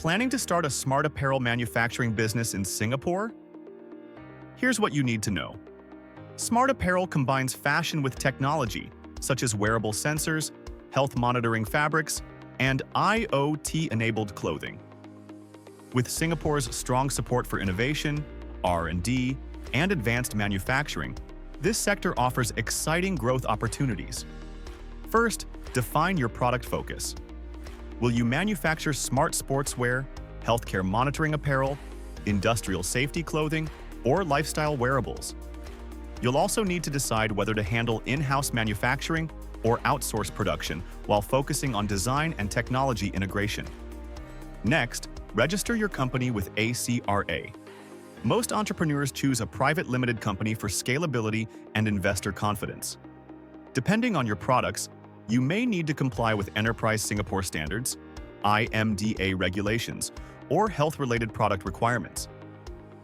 Planning to start a smart apparel manufacturing business in Singapore? Here's what you need to know. Smart apparel combines fashion with technology, such as wearable sensors, health monitoring fabrics, and IoT-enabled clothing. With Singapore's strong support for innovation, R&D, and advanced manufacturing, this sector offers exciting growth opportunities. First, define your product focus. Will you manufacture smart sportswear, healthcare monitoring apparel, industrial safety clothing, or lifestyle wearables? You'll also need to decide whether to handle in-house manufacturing or outsource production while focusing on design and technology integration. Next, register your company with ACRA. Most entrepreneurs choose a private limited company for scalability and investor confidence. Depending on your products, you may need to comply with Enterprise Singapore Standards, IMDA regulations, or health-related product requirements.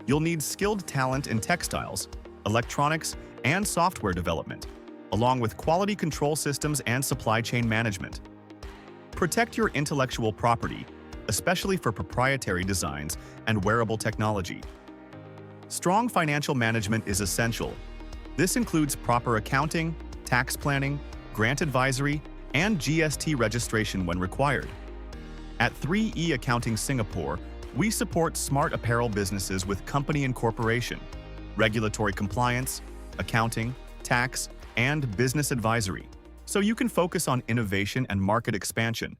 You'll need skilled talent in textiles, electronics, and software development, along with quality control systems and supply chain management. Protect your intellectual property, especially for proprietary designs and wearable technology. Strong financial management is essential. This includes proper accounting, tax planning, grant advisory, and GST registration when required. At 3E Accounting Singapore, we support smart apparel businesses with company incorporation, regulatory compliance, accounting, tax, and business advisory, so you can focus on innovation and market expansion.